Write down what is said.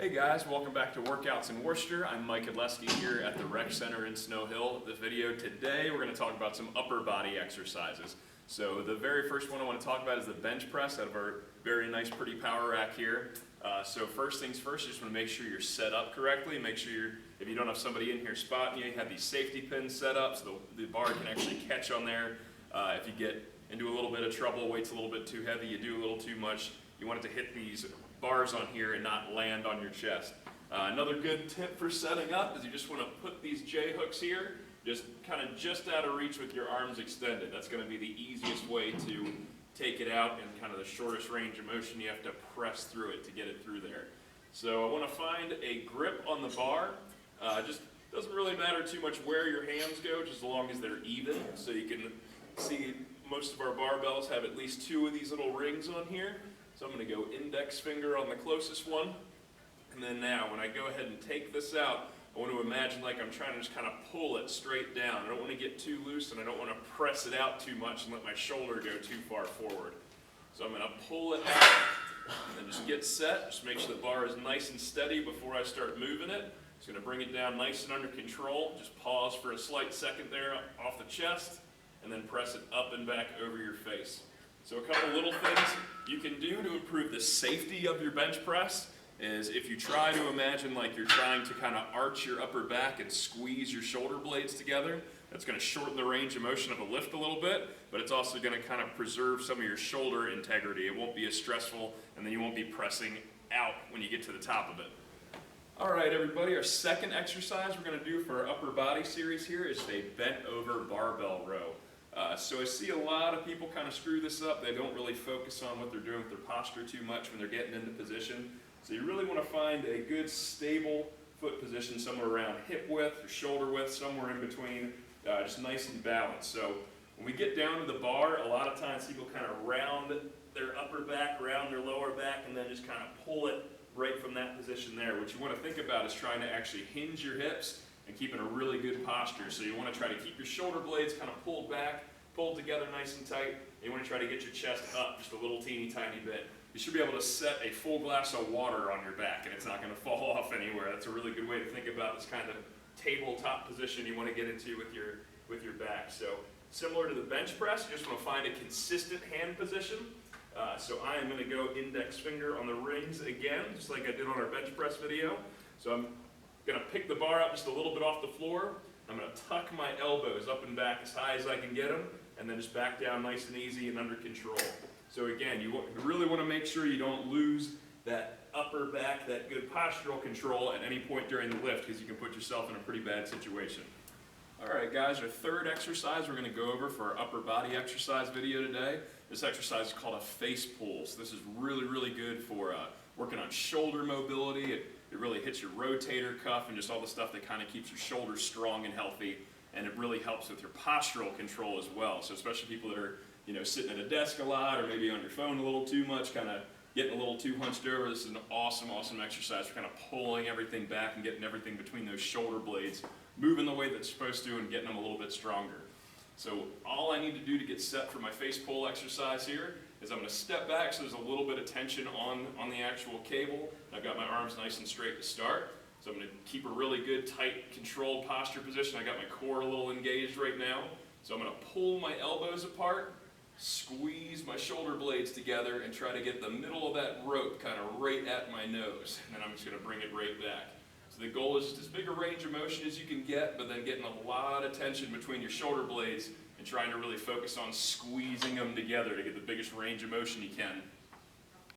Hey guys, welcome back to Workouts in Worcester. I'm Mike Hedlesky here at the Rec Center in Snow Hill. This video today, we're going to talk about some upper body exercises. So the very first one I want to talk about is the bench press out of our very nice, pretty power rack here. So first things first, you just want to make sure you're set up correctly. Make sure if you don't have somebody in here spotting you, you have these safety pins set up so the bar can actually catch on there. If you get into a little bit of trouble, weight's a little bit too heavy, you do a little too much, you want it to hit these bars on here and not land on your chest. Another good tip for setting up is you just want to put these J hooks here, just out of reach with your arms extended. That's going to be the easiest way to take it out and kind of the shortest range of motion. You have to press through it to get it through there. So I want to find a grip on the bar. Just doesn't really matter too much where your hands go, just as long as they're even. So you can see most of our barbells have at least two of these little rings on here. So I'm going to go index finger on the closest one, and then now when I go ahead and take this out, I want to imagine like I'm trying to just kind of pull it straight down. I don't want to get too loose and I don't want to press it out too much and let my shoulder go too far forward. So I'm going to pull it out and then just get set. Just make sure the bar is nice and steady before I start moving it. Just going to bring it down nice and under control. Just pause for a slight second there off the chest and then press it up and back over your face. So a couple little things you can do to improve the safety of your bench press is if you try to imagine like you're trying to kind of arch your upper back and squeeze your shoulder blades together, that's going to shorten the range of motion of the lift a little bit, but it's also going to kind of preserve some of your shoulder integrity. It won't be as stressful, and then you won't be pressing out when you get to the top of it. All right, everybody, our second exercise we're going to do for our upper body series here is a bent over barbell row. So I see a lot of people kind of screw this up. They don't really focus on what they're doing with their posture too much when they're getting into position. So you really want to find a good stable foot position somewhere around hip width or shoulder width, somewhere in between, just nice and balanced. So when we get down to the bar, a lot of times people kind of round their upper back, round their lower back, and then just kind of pull it right from that position there. What you want to think about is trying to actually hinge your hips and keeping a really good posture. So you want to try to keep your shoulder blades kind of pulled back, pulled together nice and tight. And you want to try to get your chest up just a little teeny tiny bit. You should be able to set a full glass of water on your back and it's not going to fall off anywhere. That's a really good way to think about this kind of tabletop position you want to get into with your back. So similar to the bench press, you just want to find a consistent hand position. So I am going to go index finger on the rings again, just like I did on our bench press video. So I'm going to pick the bar up just a little bit off the floor. I'm going to tuck my elbows up and back as high as I can get them, and then just back down nice and easy and under control. So again, you really want to make sure you don't lose that upper back, that good postural control at any point during the lift, because you can put yourself in a pretty bad situation. All right, guys, our third exercise we're going to go over for our upper body exercise video today. This exercise is called a face pull. So this is really, really good for working on shoulder mobility. It really hits your rotator cuff and just all the stuff that kind of keeps your shoulders strong and healthy, and it really helps with your postural control as well. So especially people that are, sitting at a desk a lot or maybe on your phone a little too much, kind of getting a little too hunched over, this is an awesome, awesome exercise for kind of pulling everything back and getting everything between those shoulder blades, moving the way that's supposed to and getting them a little bit stronger. So all I need to do to get set for my face pull exercise here is I'm going to step back so there's a little bit of tension on the actual cable. I've got my arms nice and straight to start. So I'm going to keep a really good, tight, controlled posture position. I got my core a little engaged right now. So I'm going to pull my elbows apart, squeeze my shoulder blades together, and try to get the middle of that rope kind of right at my nose. And then I'm just going to bring it right back. So the goal is just as big a range of motion as you can get, but then getting a lot of tension between your shoulder blades and trying to really focus on squeezing them together to get the biggest range of motion you can.